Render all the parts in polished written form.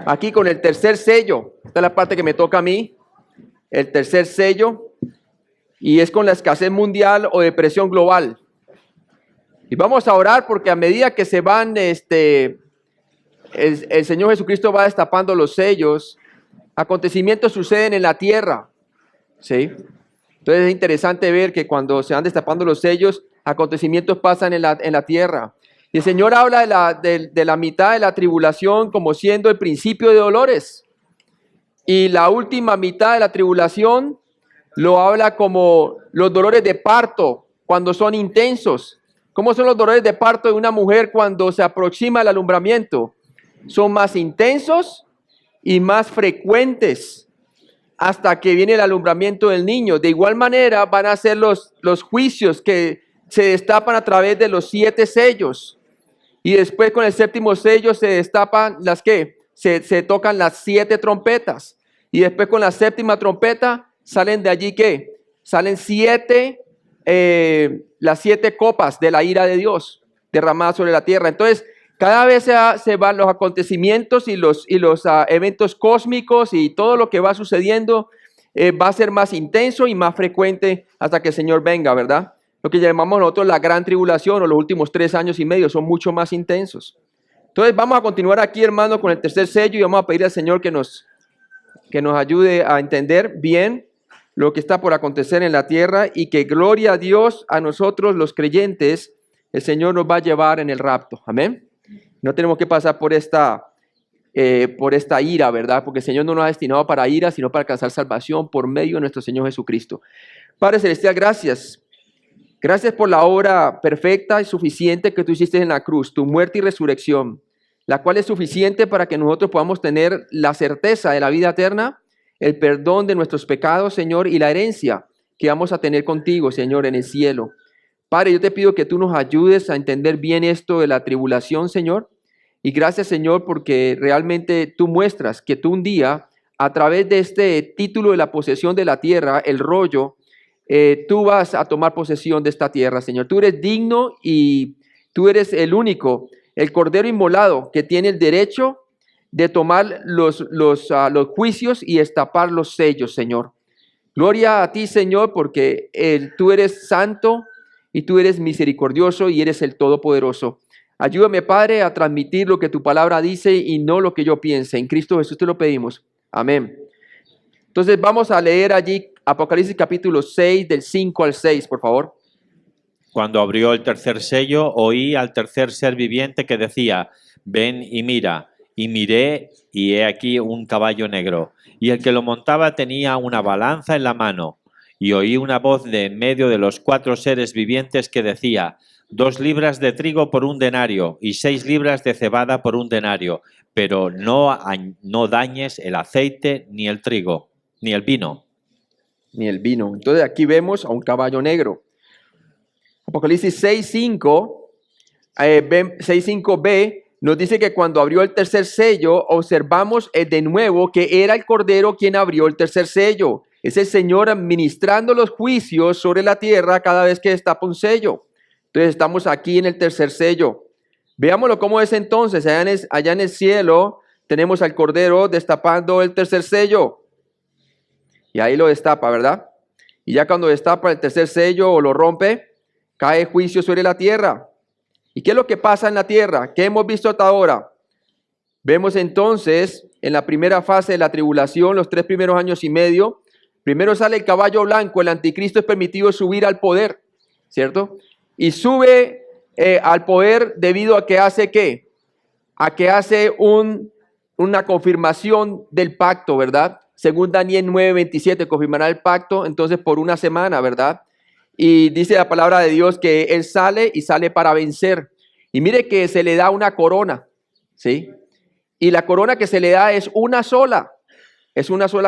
Aquí con el tercer sello. Esta es la parte que me toca a mí. El tercer sello. Y es con la escasez mundial o depresión global. Y vamos a orar porque a medida que se van, el Señor Jesucristo va destapando los sellos, acontecimientos suceden en la tierra. ¿Sí? Entonces es interesante ver que cuando se van destapando los sellos, acontecimientos pasan en la tierra. Y el Señor habla de la mitad de la tribulación como siendo el principio de dolores. Y la última mitad de la tribulación lo habla como los dolores de parto cuando son intensos. ¿Cómo son los dolores de parto de una mujer cuando se aproxima el alumbramiento? Son más intensos y más frecuentes hasta que viene el alumbramiento del niño. De igual manera van a ser los juicios que se destapan a través de los 7 sellos. Y después con el 7º sello se destapan se tocan las 7 trompetas. Y después con la 7ª trompeta salen de allí ¿qué? Salen las 7 copas de la ira de Dios derramadas sobre la tierra. Entonces, cada vez se van los acontecimientos y los eventos cósmicos y todo lo que va sucediendo va a ser más intenso y más frecuente hasta que el Señor venga, ¿verdad? Lo que llamamos nosotros la gran tribulación o los últimos 3 años y medio son mucho más intensos. Entonces vamos a continuar aquí, hermano, con el tercer sello y vamos a pedir al Señor que nos ayude a entender bien lo que está por acontecer en la tierra y que gloria a Dios a nosotros los creyentes, el Señor nos va a llevar en el rapto. Amén. No tenemos que pasar por esta ira, ¿verdad? Porque el Señor no nos ha destinado para ira, sino para alcanzar salvación por medio de nuestro Señor Jesucristo. Padre Celestial, gracias. Gracias por la obra perfecta y suficiente que tú hiciste en la cruz, tu muerte y resurrección, la cual es suficiente para que nosotros podamos tener la certeza de la vida eterna, el perdón de nuestros pecados, Señor, y la herencia que vamos a tener contigo, Señor, en el cielo. Padre, yo te pido que tú nos ayudes a entender bien esto de la tribulación, Señor. Y gracias, Señor, porque realmente tú muestras que tú un día, a través de este título de la posesión de la tierra, el rollo, tú vas a tomar posesión de esta tierra, Señor. Tú eres digno y tú eres el único, el Cordero inmolado que tiene el derecho de tomar los juicios y destapar los sellos, Señor. Gloria a ti, Señor, porque tú eres santo y tú eres misericordioso y eres el Todopoderoso. Ayúdame, Padre, a transmitir lo que tu palabra dice y no lo que yo piense. En Cristo Jesús te lo pedimos. Amén. Entonces vamos a leer allí Apocalipsis capítulo 6, del 5 al 6, por favor. Cuando abrió el tercer sello, oí al tercer ser viviente que decía: ven y mira. Y miré, y he aquí un caballo negro, y el que lo montaba tenía una balanza en la mano. Y oí una voz de en medio de los 4 seres vivientes que decía: 2 libras de trigo por 1 denario, y 6 libras de cebada por 1 denario, pero no dañes el aceite, ni el trigo, ni el vino. Ni el vino. Entonces aquí vemos a un caballo negro. Apocalipsis 6.5b nos dice que cuando abrió el tercer sello, observamos de nuevo que era el Cordero quien abrió el tercer sello. Es el Señor administrando los juicios sobre la tierra cada vez que destapa un sello. Entonces estamos aquí en el tercer sello. Veámoslo cómo es entonces. Allá en el cielo tenemos al Cordero destapando el tercer sello. Y ahí lo destapa, ¿verdad? Y ya cuando destapa el tercer sello o lo rompe, cae juicio sobre la tierra. ¿Y qué es lo que pasa en la tierra? ¿Qué hemos visto hasta ahora? Vemos entonces en la primera fase de la tribulación, los 3 primeros años y medio, primero sale el caballo blanco, el anticristo es permitido subir al poder, ¿cierto? Y sube al poder debido a que hace ¿qué? A que hace una confirmación del pacto, ¿verdad? Según Daniel 9:27, confirmará el pacto entonces por 1 semana, ¿verdad? Y dice la palabra de Dios que él sale y sale para vencer. Y mire que se le da una corona, ¿sí? Y la corona que se le da es una sola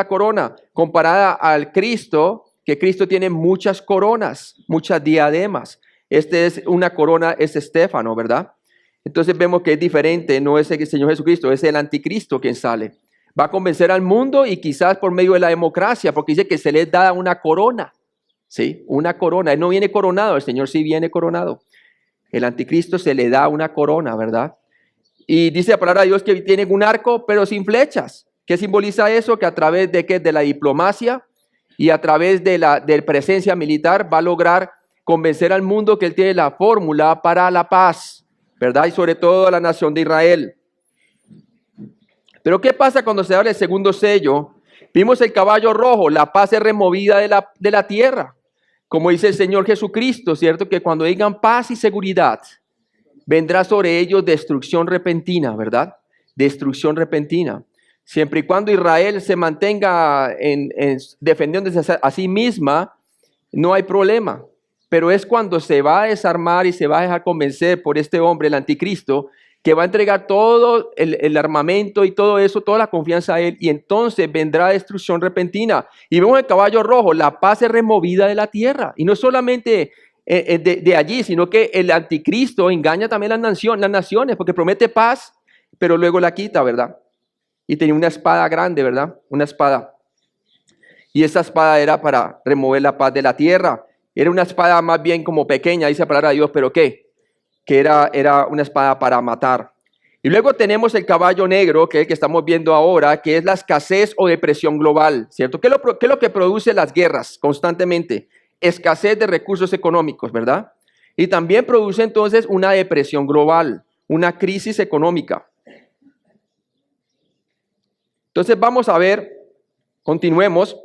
corona, comparada al Cristo, que Cristo tiene muchas coronas, muchas diademas. Es una corona, es Estéfano, ¿verdad? Entonces vemos que es diferente, no es el Señor Jesucristo, es el anticristo quien sale. Va a convencer al mundo y quizás por medio de la democracia, porque dice que se le da una corona, ¿sí? Una corona. Él no viene coronado, el Señor sí viene coronado. El anticristo se le da una corona, ¿verdad? Y dice la palabra de Dios que tienen un arco, pero sin flechas. ¿Qué simboliza eso? Que a través de, ¿qué? De la diplomacia y a través de la presencia militar va a lograr convencer al mundo que él tiene la fórmula para la paz, ¿verdad? Y sobre todo a la nación de Israel. Pero ¿qué pasa cuando se abre el segundo sello? Vimos el caballo rojo, la paz es removida de la tierra. Como dice el Señor Jesucristo, ¿cierto? Que cuando digan paz y seguridad, vendrá sobre ellos destrucción repentina, ¿verdad? Destrucción repentina. Siempre y cuando Israel se mantenga defendiéndose a sí misma, no hay problema. Pero es cuando se va a desarmar y se va a dejar convencer por este hombre, el anticristo, que va a entregar todo el armamento y todo eso, toda la confianza a él, y entonces vendrá destrucción repentina. Y vemos el caballo rojo, la paz es removida de la tierra. Y no solamente de allí, sino que el anticristo engaña también las naciones, porque promete paz, pero luego la quita, ¿verdad? Y tenía una espada grande, ¿verdad? Una espada. Y esa espada era para remover la paz de la tierra. Era una espada más bien como pequeña, dice la palabra de Dios, pero ¿qué? Que era una espada para matar. Y luego tenemos el caballo negro, que es el que estamos viendo ahora, que es la escasez o depresión global, ¿cierto? ¿Qué es lo que produce las guerras constantemente? Escasez de recursos económicos, ¿verdad? Y también produce entonces una depresión global, una crisis económica. Entonces vamos a ver, continuemos.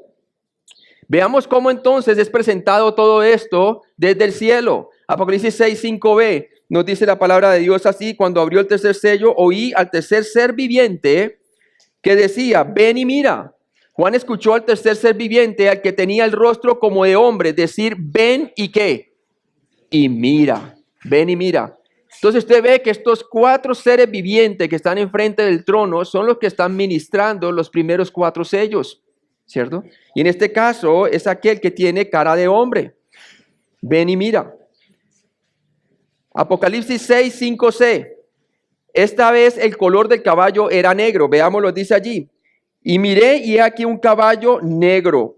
Veamos cómo entonces es presentado todo esto desde el cielo. Apocalipsis 6, 5b nos dice la palabra de Dios así: cuando abrió el tercer sello, oí al tercer ser viviente que decía, ven y mira. Juan escuchó al tercer ser viviente, al que tenía el rostro como de hombre, decir, ven y qué. Y mira, ven y mira. Entonces usted ve que estos 4 seres vivientes que están enfrente del trono son los que están ministrando los primeros 4 sellos, ¿cierto? Y en este caso es aquel que tiene cara de hombre. Ven y mira. Apocalipsis 6, 5c. Esta vez el color del caballo era negro. Veámoslo, dice allí. Y miré y he aquí un caballo negro,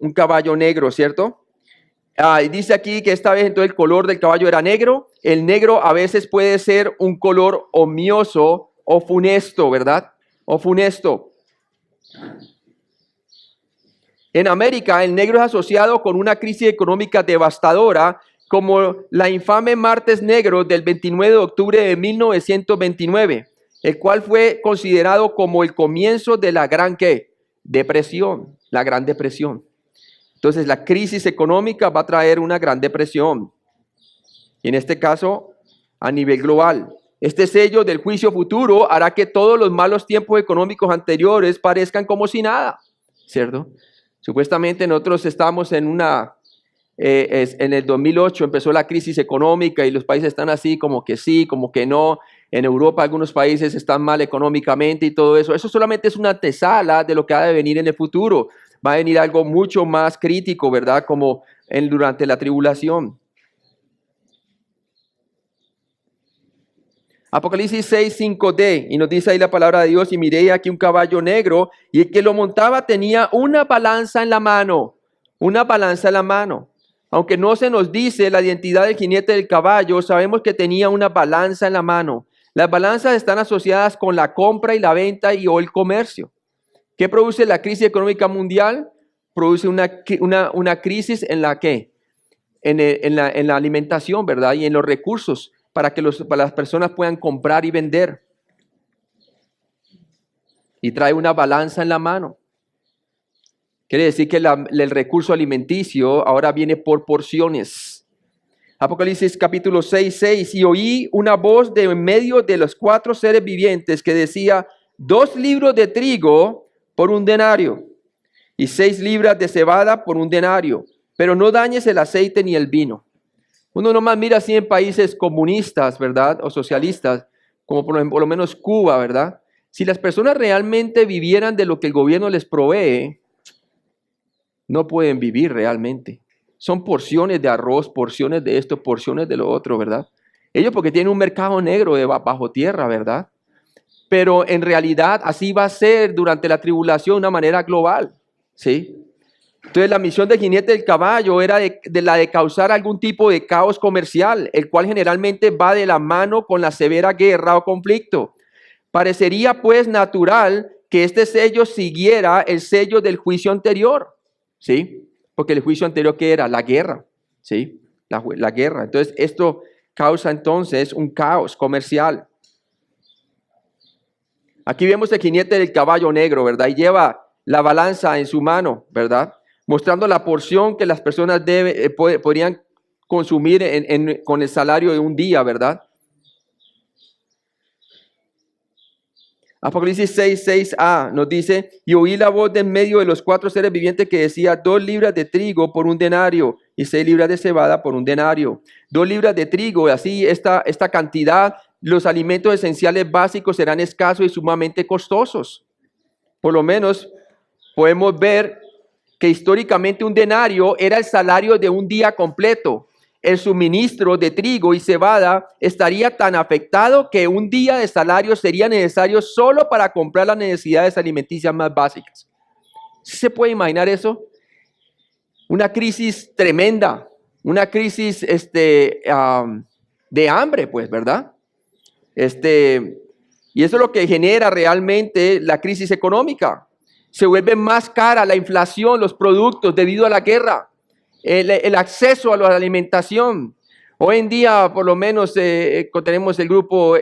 ¿cierto? Y dice aquí que esta vez entonces el color del caballo era negro. El negro a veces puede ser un color omioso o funesto, ¿verdad? O funesto. En América, el negro es asociado con una crisis económica devastadora, como la infame Martes Negro del 29 de octubre de 1929, el cual fue considerado como el comienzo de la gran ¿qué? Depresión, la Gran Depresión. Entonces, la crisis económica va a traer una gran depresión. Y en este caso, a nivel global. Este sello del juicio futuro hará que todos los malos tiempos económicos anteriores parezcan como si nada, ¿cierto? Supuestamente nosotros estamos en en el 2008 empezó la crisis económica y los países están así como que sí, como que no. En Europa algunos países están mal económicamente y todo eso. Eso solamente es una antesala de lo que ha de venir en el futuro. Va a venir algo mucho más crítico, ¿verdad? Como durante la tribulación. Apocalipsis 6, 5d, y nos dice ahí la palabra de Dios, y miré aquí un caballo negro, y el que lo montaba tenía una balanza en la mano, Aunque no se nos dice la identidad del jinete del caballo, sabemos que tenía una balanza en la mano. Las balanzas están asociadas con la compra y la venta o el comercio. ¿Qué produce la crisis económica mundial? Produce una crisis en la ¿qué? En la alimentación, ¿verdad? Y en los recursos para que las personas puedan comprar y vender. Y trae una balanza en la mano. Quiere decir que el recurso alimenticio ahora viene por porciones. Apocalipsis capítulo 6, 6. Y oí una voz de en medio de los 4 seres vivientes que decía, 2 libros de trigo por 1 denario y 6 libras de cebada por 1 denario, pero no dañes el aceite ni el vino. Uno nomás mira así en países comunistas, ¿verdad? O socialistas, como por lo menos Cuba, ¿verdad? Si las personas realmente vivieran de lo que el gobierno les provee, no pueden vivir realmente. Son porciones de arroz, porciones de esto, porciones de lo otro, ¿verdad? Ellos porque tienen un mercado negro bajo tierra, ¿verdad? Pero en realidad así va a ser durante la tribulación de una manera global, ¿sí? Entonces la misión del jinete del caballo era la de causar algún tipo de caos comercial, el cual generalmente va de la mano con la severa guerra o conflicto. Parecería pues natural que este sello siguiera el sello del juicio anterior, ¿sí? Porque el juicio anterior, ¿qué era? La guerra, ¿sí? La guerra. Entonces, esto causa entonces un caos comercial. Aquí vemos el jinete del caballo negro, ¿verdad? Y lleva la balanza en su mano, ¿verdad? Mostrando la porción que las personas podrían consumir con el salario de un día, ¿verdad? Apocalipsis 6:6a nos dice, y oí la voz de en medio de los 4 seres vivientes que decía, 2 libras de trigo por un denario y 6 libras de cebada por un denario. 2 libras de trigo, así esta cantidad, los alimentos esenciales básicos serán escasos y sumamente costosos. Por lo menos podemos ver que históricamente un denario era el salario de un día completo. El suministro de trigo y cebada estaría tan afectado que un día de salario sería necesario solo para comprar las necesidades alimenticias más básicas. ¿Se puede imaginar eso? Una crisis tremenda, una crisis de hambre, pues, ¿verdad? Y eso es lo que genera realmente la crisis económica. Se vuelve más cara la inflación, los productos debido a la guerra. El acceso a la alimentación. Hoy en día, por lo menos, tenemos el grupo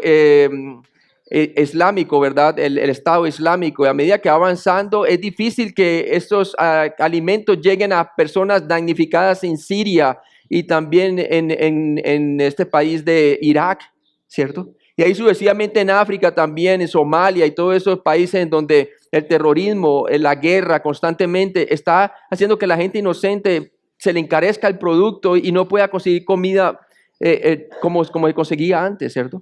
islámico, ¿verdad? El Estado Islámico. Y a medida que va avanzando, es difícil que estos alimentos lleguen a personas damnificadas en Siria y también en este país de Irak, ¿cierto? Y ahí sucesivamente en África también, en Somalia y todos esos países en donde el terrorismo, la guerra constantemente está haciendo que la gente inocente se le encarezca el producto y no pueda conseguir comida como se conseguía antes, ¿cierto?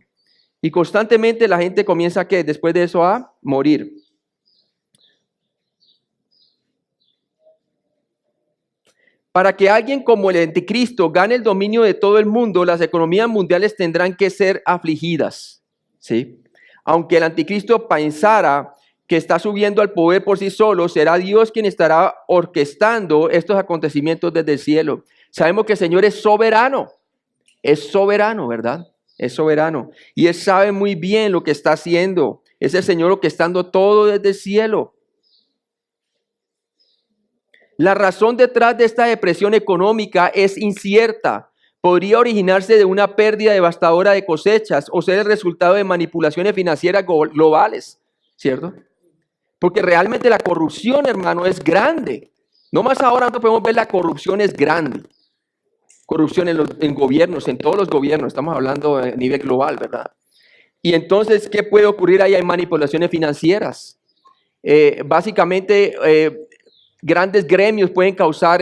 Y constantemente la gente comienza después de eso a morir. Para que alguien como el anticristo gane el dominio de todo el mundo, las economías mundiales tendrán que ser afligidas, ¿sí? Aunque el anticristo pensara que está subiendo al poder por sí solo, será Dios quien estará orquestando estos acontecimientos desde el cielo. Sabemos que el Señor es soberano, ¿verdad? Es soberano. Y Él sabe muy bien lo que está haciendo. Es el Señor orquestando todo desde el cielo. La razón detrás de esta depresión económica es incierta. Podría originarse de una pérdida devastadora de cosechas o ser el resultado de manipulaciones financieras globales, ¿cierto? Porque realmente la corrupción, hermano, es grande. No más ahora no podemos ver la corrupción es grande. Corrupción en gobiernos, en todos los gobiernos, estamos hablando a nivel global, ¿verdad? Y entonces, ¿qué puede ocurrir ahí? Hay manipulaciones financieras. Básicamente, grandes gremios pueden causar,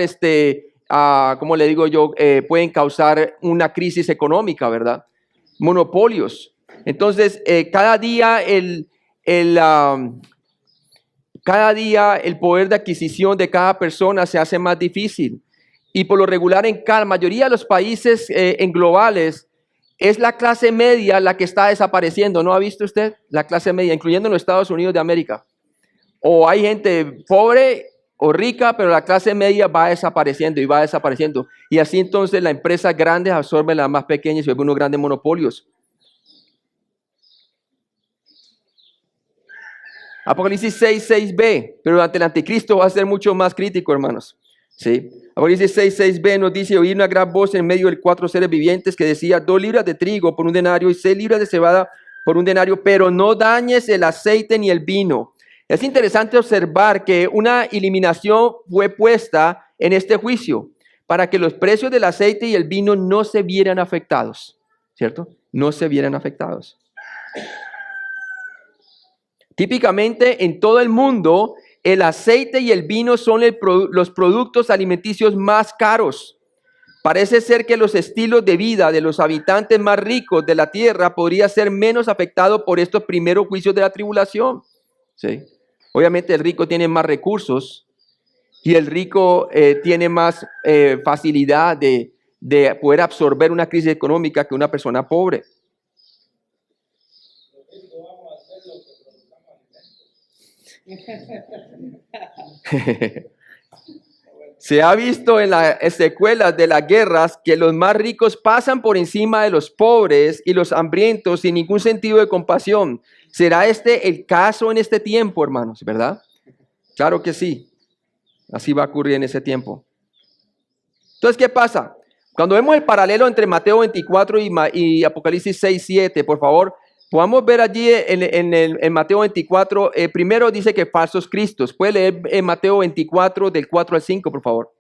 ¿cómo le digo yo? Pueden causar una crisis económica, ¿verdad? Monopolios. Entonces, cada día el poder de adquisición de cada persona se hace más difícil. Y por lo regular en la mayoría de los países en globales, es la clase media la que está desapareciendo. ¿No ha visto usted? La clase media, incluyendo en los Estados Unidos de América. O hay gente pobre o rica, pero la clase media va desapareciendo y va desapareciendo. Y así entonces las empresas grandes absorben las más pequeñas y se vuelven unos grandes monopolios. Apocalipsis 6:6b, pero ante el anticristo va a ser mucho más crítico, hermanos. ¿Sí? Apocalipsis 6:6b nos dice, oí una gran voz en medio de 4 seres vivientes que decía, 2 libras de trigo por un denario y 6 libras de cebada por un denario, pero no dañes el aceite ni el vino. Es interesante observar que una eliminación fue puesta en este juicio para que los precios del aceite y el vino no se vieran afectados, ¿cierto? No se vieran afectados. Típicamente en todo el mundo, el aceite y el vino son los productos alimenticios más caros. Parece ser que los estilos de vida de los habitantes más ricos de la tierra podría ser menos afectados por estos primeros juicios de la tribulación. ¿Sí? Obviamente el rico tiene más recursos y el rico tiene más facilidad de poder absorber una crisis económica que una persona pobre. Se ha visto en las secuelas de las guerras que los más ricos pasan por encima de los pobres y los hambrientos sin ningún sentido de compasión. ¿Será este el caso en este tiempo, hermanos? ¿Verdad? Claro que sí. Así va a ocurrir en ese tiempo. Entonces, ¿qué pasa? Cuando vemos el paralelo entre Mateo 24 y Apocalipsis 6, 7, por favor, podamos ver allí en Mateo 24, primero dice que falsos cristos. ¿Puede leer en Mateo 24 del 4 al 5, por favor?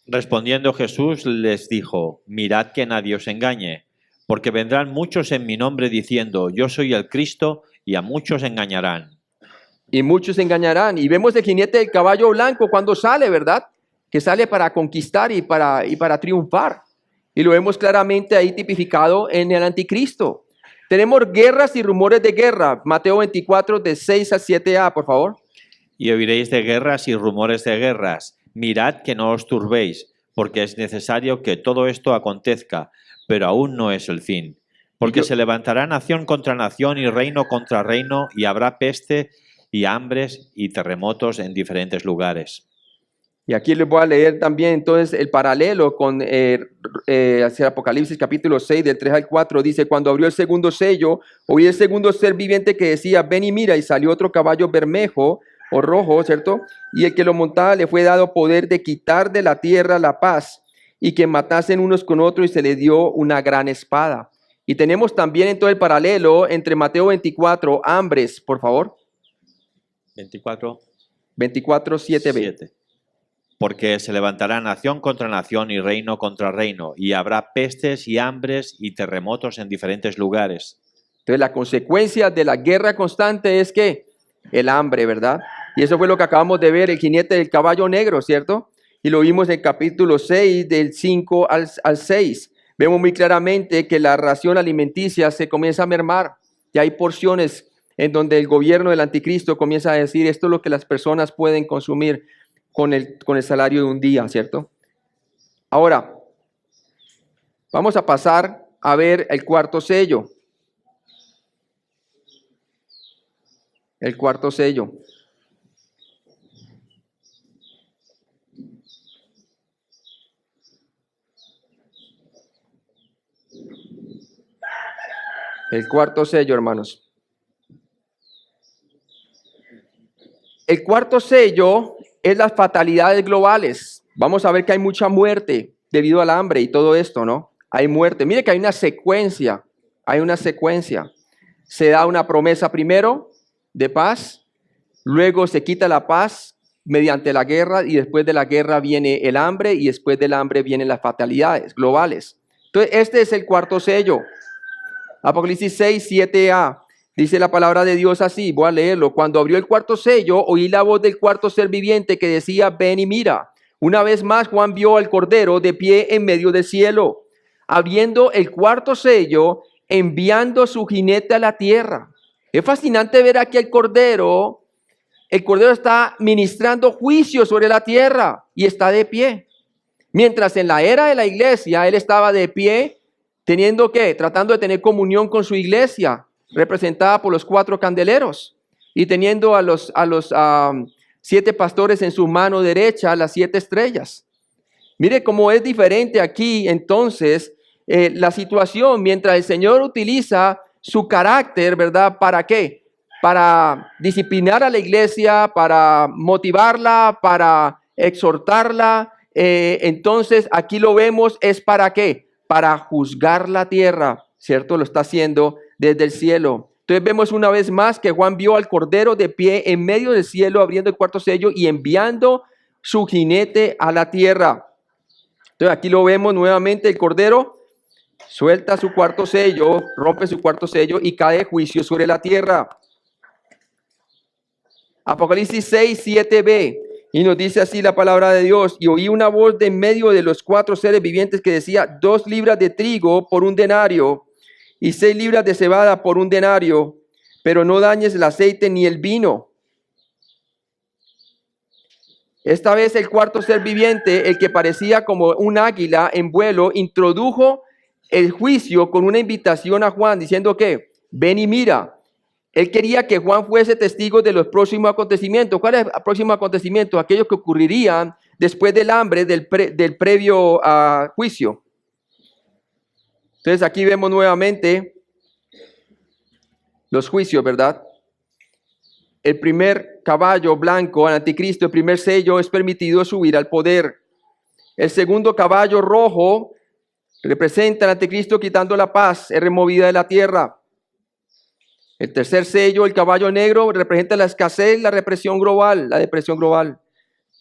Respondiendo Jesús les dijo, mirad que nadie os engañe, porque vendrán muchos en mi nombre diciendo, yo soy el Cristo, y a muchos engañarán. Y muchos se engañarán. Y vemos el jinete del caballo blanco cuando sale, ¿verdad? Que sale para conquistar y para triunfar. Y lo vemos claramente ahí tipificado en el anticristo. Tenemos guerras y rumores de guerra. Mateo 24, de 6 al 7a, por favor. Y oiréis de guerras y rumores de guerras. Mirad que no os turbéis, porque es necesario que todo esto acontezca, pero aún no es el fin. Porque se levantará nación contra nación y reino contra reino, y habrá peste y hambres y terremotos en diferentes lugares. Y aquí les voy a leer también entonces el paralelo con hacia Apocalipsis capítulo 6 del 3 al 4. Dice, cuando abrió el segundo sello, oí el segundo ser viviente que decía, ven y mira, y salió otro caballo bermejo o rojo, ¿cierto? Y el que lo montaba le fue dado poder de quitar de la tierra la paz y que matasen unos con otros y se le dio una gran espada. Y tenemos también entonces el paralelo entre Mateo 24, hambres, por favor. 24, 7b. 7. Porque se levantará nación contra nación y reino contra reino, y habrá pestes y hambres y terremotos en diferentes lugares. Entonces la consecuencia de la guerra constante es que el hambre, ¿verdad? Y eso fue lo que acabamos de ver, el jinete del caballo negro, ¿cierto? Y lo vimos en el capítulo 6, del 5 al 6. Vemos muy claramente que la ración alimenticia se comienza a mermar. Y hay porciones en donde el gobierno del anticristo comienza a decir, esto es lo que las personas pueden consumir con el salario de un día, ¿cierto? Ahora, vamos a pasar a ver el cuarto sello. El cuarto sello. El cuarto sello, hermanos. El cuarto sello es las fatalidades globales. Vamos a ver que hay mucha muerte debido al hambre y todo esto, ¿no? Hay muerte. Mire que hay una secuencia. Se da una promesa primero de paz, luego se quita la paz mediante la guerra y después de la guerra viene el hambre y después del hambre vienen las fatalidades globales. Entonces, este es el cuarto sello. Apocalipsis 6, 7a. Dice la palabra de Dios así, voy a leerlo. Cuando abrió el cuarto sello, oí la voz del cuarto ser viviente que decía, ven y mira. Una vez más, Juan vio al Cordero de pie en medio del cielo, abriendo el cuarto sello, enviando su jinete a la tierra. Es fascinante ver aquí al Cordero. El Cordero está ministrando juicio sobre la tierra y está de pie. Mientras en la era de la iglesia, él estaba de pie, tratando de tener comunión con su iglesia, representada por los 4 candeleros, y teniendo a los 7 pastores en su mano derecha, las 7 estrellas. Mire cómo es diferente aquí entonces la situación, mientras el Señor utiliza su carácter, ¿verdad? ¿Para qué? Para disciplinar a la iglesia, para motivarla, para exhortarla. Entonces aquí lo vemos, ¿es para qué? Para juzgar la tierra, ¿cierto? Lo está haciendo desde el cielo. Entonces vemos una vez más que Juan vio al Cordero de pie en medio del cielo, abriendo el cuarto sello y enviando su jinete a la tierra. Entonces aquí lo vemos nuevamente, el Cordero suelta su cuarto sello, rompe su cuarto sello y cae juicio sobre la tierra. Apocalipsis 6, 7b. Y nos dice así la palabra de Dios. Y oí una voz de en medio de los 4 seres vivientes que decía, 2 libras de trigo por 1 denario y 6 libras de cebada por 1 denario, pero no dañes el aceite ni el vino. Esta vez el cuarto ser viviente, el que parecía como un águila en vuelo, introdujo el juicio con una invitación a Juan diciendo que ven y mira. Él quería que Juan fuese testigo de los próximos acontecimientos. ¿Cuál es el próximo acontecimiento? Aquellos que ocurrirían después del hambre del previo juicio. Entonces aquí vemos nuevamente los juicios, ¿verdad? El primer caballo blanco, el anticristo, el primer sello, es permitido subir al poder. El segundo caballo rojo representa al anticristo quitando la paz, es removida de la tierra. El tercer sello, el caballo negro, representa la escasez, la represión global, la depresión global.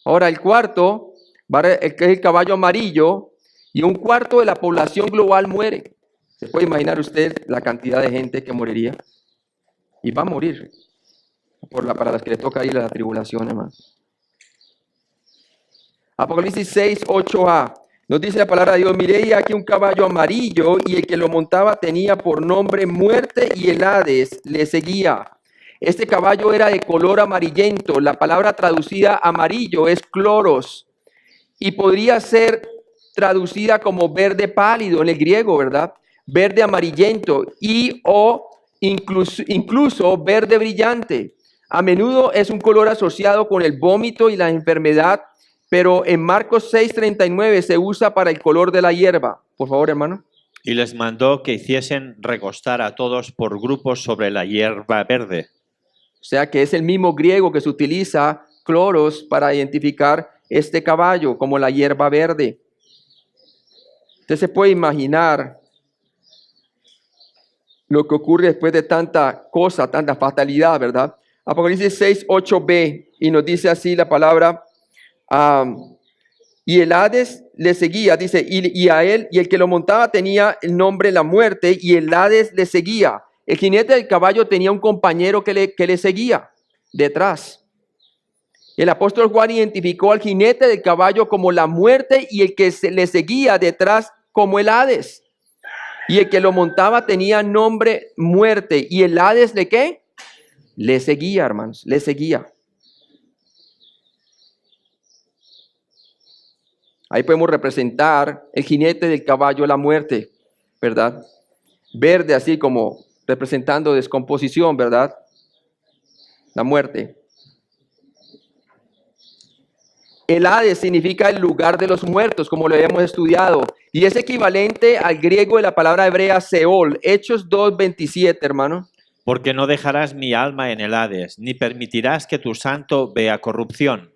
Ahora el cuarto, que es el caballo amarillo, y un cuarto de la población global muere. ¿Se puede imaginar usted la cantidad de gente que moriría? Y va a morir para las que le toca ir a la tribulación, hermano. Apocalipsis 6, 8a. Nos dice la palabra de Dios: miré y aquí un caballo amarillo, y el que lo montaba tenía por nombre Muerte, y el Hades le seguía. Este caballo era de color amarillento. La palabra traducida amarillo es cloros, y podría ser traducida como verde pálido en el griego, ¿verdad? Verde amarillento o incluso verde brillante. A menudo es un color asociado con el vómito y la enfermedad, pero en Marcos 6:39 se usa para el color de la hierba. Por favor, hermano. Y les mandó que hiciesen recostar a todos por grupos sobre la hierba verde. O sea que es el mismo griego que se utiliza, cloros, para identificar este caballo como la hierba verde. Usted se puede imaginar lo que ocurre después de tanta cosa, tanta fatalidad, ¿verdad? Apocalipsis 6, 8b, y nos dice así la palabra: y el Hades le seguía, dice, y a él, y el que lo montaba tenía el nombre La Muerte, y el Hades le seguía. El jinete del caballo tenía un compañero que le seguía detrás. El apóstol Juan identificó al jinete del caballo como la muerte, y el que le seguía detrás como el Hades. Y el que lo montaba tenía nombre Muerte, y el Hades ¿de qué? Le seguía, hermanos, le seguía. Ahí podemos representar el jinete del caballo, la muerte, ¿verdad? Verde, así como representando descomposición, ¿verdad? La muerte. El Hades significa el lugar de los muertos, como lo habíamos estudiado, y es equivalente al griego de la palabra hebrea Seol. Hechos 2:27, hermano. Porque no dejarás mi alma en el Hades, ni permitirás que tu santo vea corrupción.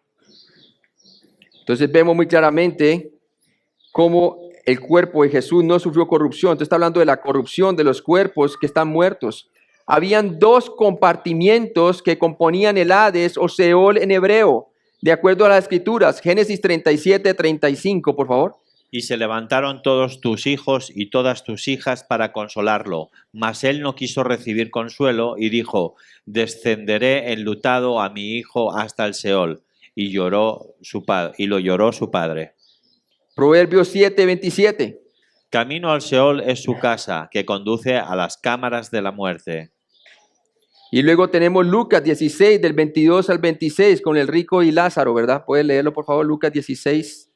Entonces vemos muy claramente cómo el cuerpo de Jesús no sufrió corrupción. Entonces está hablando de la corrupción de los cuerpos que están muertos. Habían dos compartimientos que componían el Hades o Seol en hebreo, de acuerdo a las escrituras. Génesis 37:35, por favor. Y se levantaron todos tus hijos y todas tus hijas para consolarlo, mas él no quiso recibir consuelo y dijo: descenderé enlutado a mi hijo hasta el Seol. Y lo lloró su padre. Proverbios 7:27. Camino al Seol es su casa, que conduce a las cámaras de la muerte. Y luego tenemos Lucas 16, del 22 al 26, con el rico y Lázaro, ¿verdad? ¿Puedes leerlo, por favor? Lucas 16.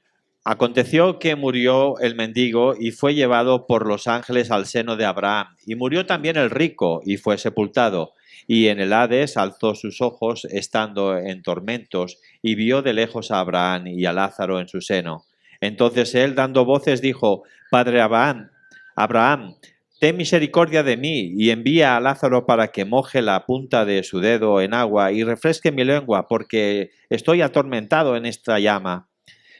Aconteció que murió el mendigo y fue llevado por los ángeles al seno de Abraham. Y murió también el rico y fue sepultado. Y en el Hades alzó sus ojos estando en tormentos y vio de lejos a Abraham y a Lázaro en su seno. Entonces él, dando voces, dijo: Padre Abraham, ten misericordia de mí y envía a Lázaro para que moje la punta de su dedo en agua y refresque mi lengua, porque estoy atormentado en esta llama.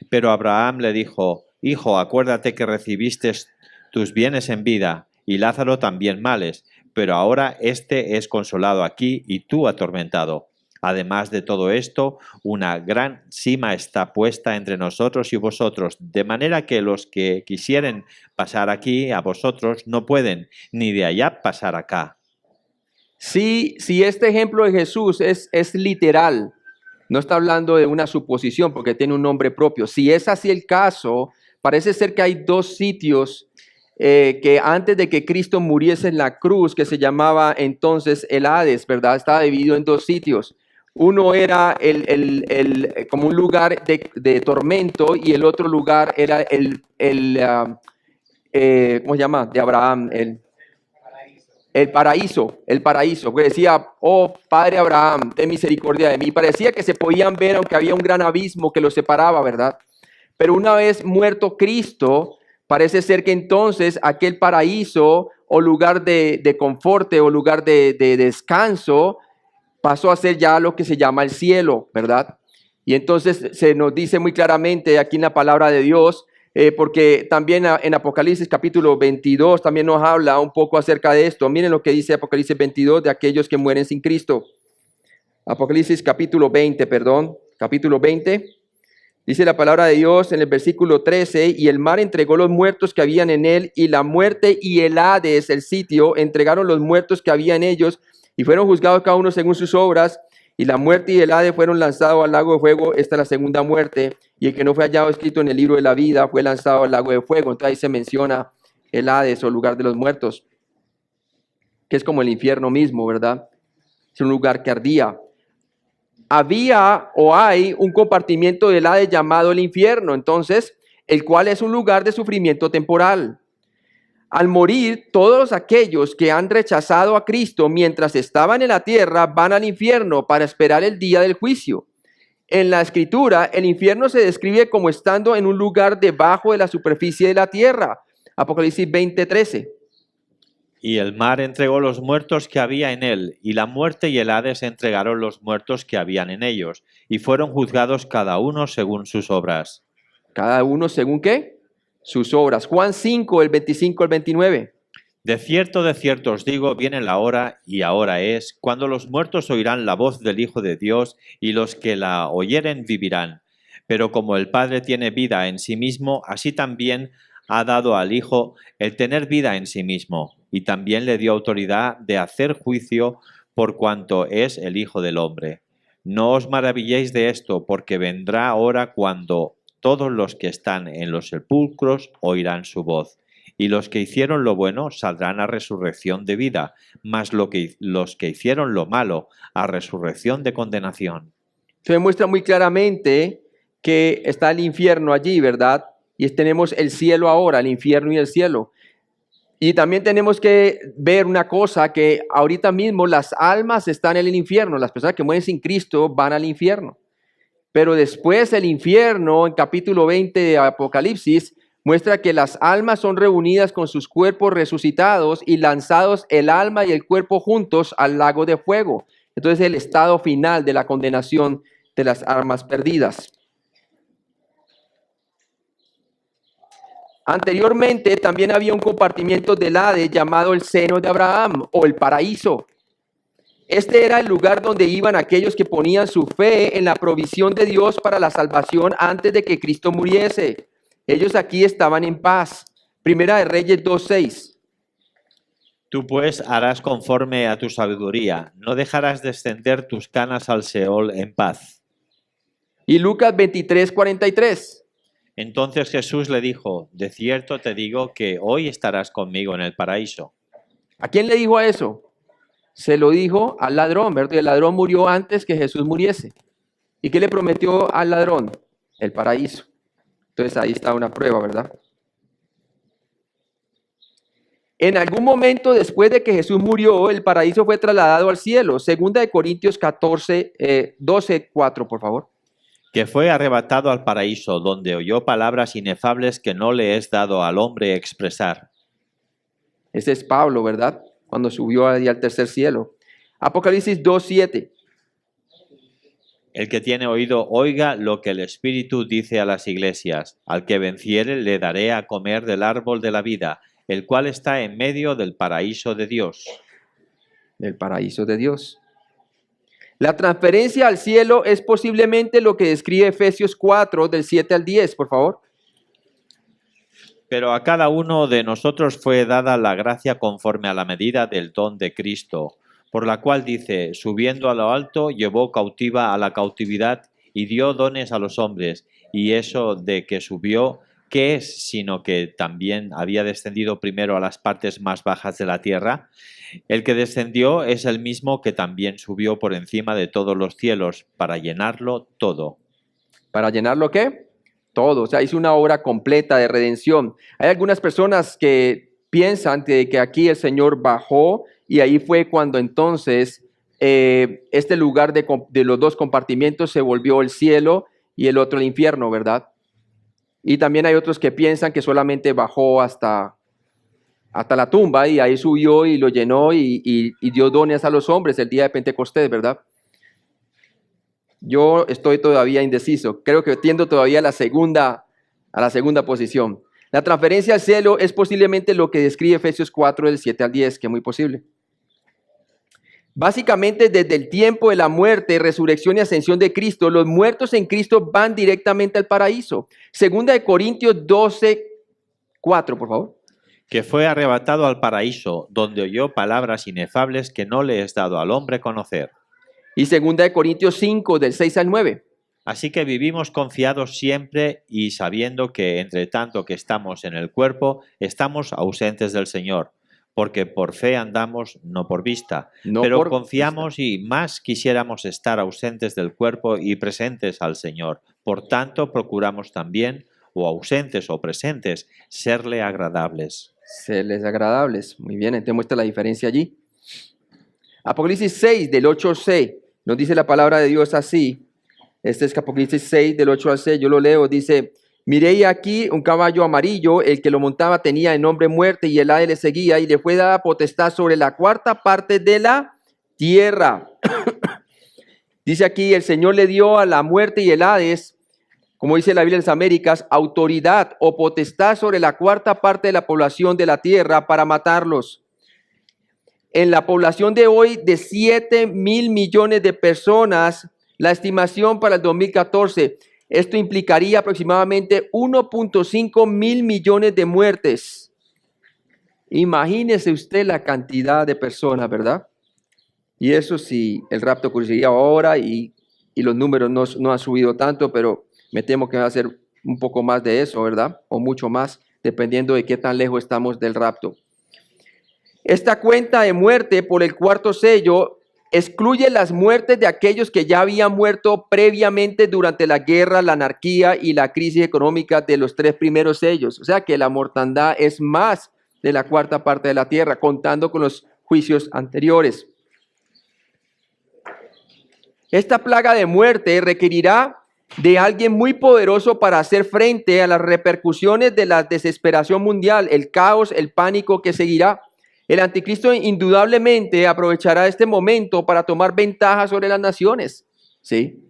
Pero Abraham le dijo: Hijo, acuérdate que recibiste tus bienes en vida y Lázaro también males, pero ahora éste es consolado aquí y tú atormentado. Además de todo esto, una gran sima está puesta entre nosotros y vosotros, de manera que los que quisieren pasar aquí a vosotros no pueden, ni de allá pasar acá. Si este ejemplo de Jesús es literal, no está hablando de una suposición porque tiene un nombre propio. Si es así el caso, parece ser que hay dos sitios que antes de que Cristo muriese en la cruz, que se llamaba entonces el Hades, ¿verdad? Estaba dividido en dos sitios. Uno era como un lugar de tormento y el otro lugar era ¿cómo se llama? De Abraham, el paraíso, que decía, oh Padre Abraham, ten misericordia de mí. Parecía que se podían ver, aunque había un gran abismo que los separaba, ¿verdad? Pero una vez muerto Cristo, parece ser que entonces aquel paraíso o lugar de confort o lugar de descanso pasó a ser ya lo que se llama el cielo, ¿verdad? Y entonces se nos dice muy claramente aquí en la palabra de Dios, porque también en Apocalipsis capítulo 22 también nos habla un poco acerca de esto. Miren lo que dice Apocalipsis 22 de aquellos que mueren sin Cristo. Apocalipsis capítulo 20, capítulo 20. Dice la palabra de Dios en el versículo 13, y el mar entregó los muertos que habían en él, y la muerte y el Hades, el sitio, entregaron los muertos que había en ellos, y fueron juzgados cada uno según sus obras, y la muerte y el Hades fueron lanzados al lago de fuego. Esta es la segunda muerte, y el que no fue hallado escrito en el libro de la vida fue lanzado al lago de fuego. Entonces ahí se menciona el Hades o lugar de los muertos, que es como el infierno mismo, ¿verdad? Es un lugar que ardía. Había o hay un compartimiento del Hades llamado el infierno, entonces, el cual es un lugar de sufrimiento temporal. Al morir, todos aquellos que han rechazado a Cristo mientras estaban en la tierra van al infierno para esperar el día del juicio. En la Escritura, el infierno se describe como estando en un lugar debajo de la superficie de la tierra. Apocalipsis 20:13. Y el mar entregó los muertos que había en él, y la muerte y el Hades entregaron los muertos que habían en ellos, y fueron juzgados cada uno según sus obras. Cada uno según ¿qué? Sus obras. Juan 5, el 25 al 29. De cierto os digo, viene la hora, y ahora es, cuando los muertos oirán la voz del Hijo de Dios, y los que la oyeren vivirán. Pero como el Padre tiene vida en sí mismo, así también ha dado al Hijo el tener vida en sí mismo, y también le dio autoridad de hacer juicio por cuanto es el Hijo del Hombre. No os maravilléis de esto, porque vendrá hora cuando todos los que están en los sepulcros oirán su voz, y los que hicieron lo bueno saldrán a resurrección de vida, mas los que hicieron lo malo a resurrección de condenación. Se muestra muy claramente que está el infierno allí, ¿verdad? Y tenemos el cielo ahora, el infierno y el cielo. Y también tenemos que ver una cosa, que ahorita mismo las almas están en el infierno. Las personas que mueren sin Cristo van al infierno. Pero después el infierno, en capítulo 20 de Apocalipsis, muestra que las almas son reunidas con sus cuerpos resucitados y lanzados el alma y el cuerpo juntos al lago de fuego. Entonces el estado final de la condenación de las almas perdidas. Anteriormente también había un compartimiento del Hades llamado el seno de Abraham o el paraíso. Este era el lugar donde iban aquellos que ponían su fe en la provisión de Dios para la salvación antes de que Cristo muriese. Ellos aquí estaban en paz. Primera de Reyes 2:6. Tú pues harás conforme a tu sabiduría, no dejarás descender tus canas al Seol en paz. Y Lucas 23:43. Entonces Jesús le dijo, de cierto te digo que hoy estarás conmigo en el paraíso. ¿A quién le dijo eso? Se lo dijo al ladrón, ¿verdad? El ladrón murió antes que Jesús muriese. ¿Y qué le prometió al ladrón? El paraíso. Entonces ahí está una prueba, ¿verdad? En algún momento después de que Jesús murió, el paraíso fue trasladado al cielo. Segunda de Corintios 12:4, por favor. Que fue arrebatado al paraíso, donde oyó palabras inefables que no le es dado al hombre expresar. Ese es Pablo, ¿verdad? Cuando subió ahí al tercer cielo. Apocalipsis 2:7. El que tiene oído, oiga lo que el Espíritu dice a las iglesias. Al que venciere le daré a comer del árbol de la vida, el cual está en medio del paraíso de Dios. Del paraíso de Dios. La transferencia al cielo es posiblemente lo que describe Efesios 4, del 7 al 10, por favor. Pero a cada uno de nosotros fue dada la gracia conforme a la medida del don de Cristo, por la cual dice, subiendo a lo alto, llevó cautiva a la cautividad y dio dones a los hombres. Y eso de que subió, ¿qué es? Sino que también había descendido primero a las partes más bajas de la tierra. El que descendió es el mismo que también subió por encima de todos los cielos para llenarlo todo. ¿Para llenarlo qué? Todo. O sea, hizo una obra completa de redención. Hay algunas personas que piensan que aquí el Señor bajó y ahí fue cuando entonces este lugar de los dos compartimientos se volvió el cielo y el otro el infierno, ¿verdad? Y también hay otros que piensan que solamente bajó hasta la tumba y ahí subió y lo llenó y dio dones a los hombres el día de Pentecostés, ¿verdad? Yo estoy todavía indeciso. Creo que tiendo todavía a la segunda posición. La transferencia al cielo es posiblemente lo que describe Efesios 4, del 7 al 10, que es muy posible. Básicamente, desde el tiempo de la muerte, resurrección y ascensión de Cristo, los muertos en Cristo van directamente al paraíso. Segunda de Corintios 12, 4, por favor. Que fue arrebatado al paraíso, donde oyó palabras inefables que no le es dado al hombre conocer. Y segunda de Corintios 5, del 6 al 9. Así que vivimos confiados siempre y sabiendo que entre tanto que estamos en el cuerpo, estamos ausentes del Señor, porque por fe andamos, no por vista. No pero por confiamos y más quisiéramos estar ausentes del cuerpo y presentes al Señor. Por tanto, procuramos también, o ausentes o presentes, serle agradables. Serles agradables. Muy bien, entonces muestra la diferencia allí. Apocalipsis 6, del 8 al 6, nos dice la palabra de Dios así. Este es Apocalipsis 6, del 8 al 6, yo lo leo, dice: miré aquí un caballo amarillo, el que lo montaba tenía el nombre muerte y el Hades le seguía y le fue dada potestad sobre la cuarta parte de la tierra. Dice aquí, el Señor le dio a la muerte y el Hades, como dice la Biblia en las Américas, autoridad o potestad sobre la cuarta parte de la población de la tierra para matarlos. En la población de hoy de 7,000 millones de personas, la estimación para el 2014, esto implicaría aproximadamente 1.5 mil millones de muertes. Imagínese usted la cantidad de personas, ¿verdad? Y eso sí, el rapto ocurriría ahora y los números no han subido tanto, pero me temo que va a ser un poco más de eso, ¿verdad? O mucho más, dependiendo de qué tan lejos estamos del rapto. Esta cuenta de muerte por el cuarto sello excluye las muertes de aquellos que ya habían muerto previamente durante la guerra, la anarquía y la crisis económica de los 3 primeros sellos. O sea que la mortandad es más de la cuarta parte de la tierra, contando con los juicios anteriores. Esta plaga de muerte requerirá de alguien muy poderoso para hacer frente a las repercusiones de la desesperación mundial, el caos, el pánico que seguirá. El anticristo indudablemente aprovechará este momento para tomar ventaja sobre las naciones, ¿sí?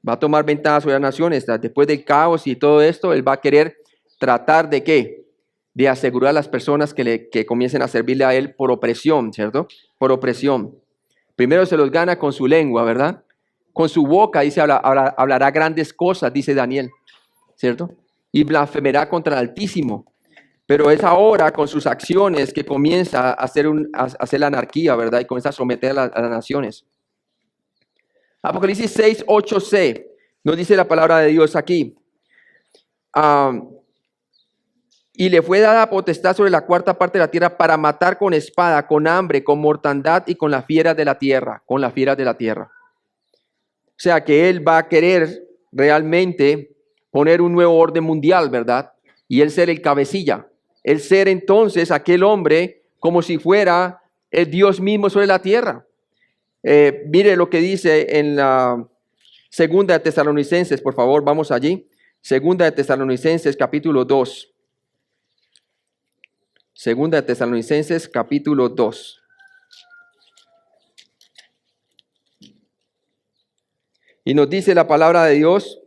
Va a tomar ventaja sobre las naciones. Después del caos y todo esto, él va a querer tratar de ¿qué? De asegurar a las personas que comiencen a servirle a él por opresión, ¿cierto? Por opresión. Primero se los gana con su lengua, ¿verdad? Con su boca, dice, hablará grandes cosas, dice Daniel, ¿cierto? Y blasfemará contra el Altísimo. Pero es ahora con sus acciones que comienza a hacer la anarquía, ¿verdad? Y comienza a someter a las naciones. Apocalipsis 6, 8c, nos dice la palabra de Dios aquí. Y le fue dada potestad sobre la cuarta parte de la tierra para matar con espada, con hambre, con mortandad y con las fieras de la tierra. Con las fieras de la tierra. O sea que él va a querer realmente poner un nuevo orden mundial, ¿verdad? Y él ser el cabecilla. El ser entonces aquel hombre como si fuera el Dios mismo sobre la tierra. Mire lo que dice en la segunda de Tesalonicenses, por favor, vamos allí. Segunda de Tesalonicenses, capítulo 2. Segunda de Tesalonicenses, capítulo 2. Y nos dice la palabra de Dios,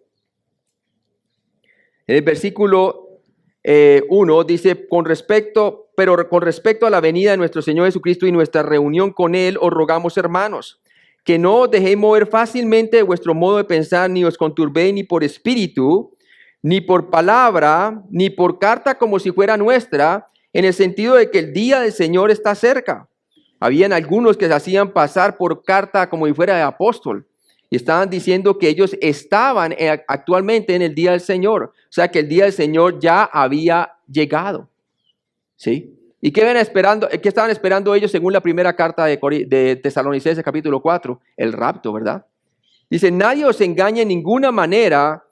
en el versículo 1 dice, con respecto a la venida de nuestro Señor Jesucristo y nuestra reunión con Él, os rogamos, hermanos, que no os dejéis mover fácilmente de vuestro modo de pensar, ni os conturbéis ni por espíritu, ni por palabra, ni por carta como si fuera nuestra, en el sentido de que el día del Señor está cerca. Habían algunos que se hacían pasar por carta como si fuera de apóstol. Y estaban diciendo que ellos estaban actualmente en el día del Señor. O sea, que el día del Señor ya había llegado. ¿Sí? ¿Y qué estaban esperando ellos según la primera carta de Tesalonicenses, capítulo 4? El rapto, ¿verdad? Dice, nadie os engañe en ninguna manera,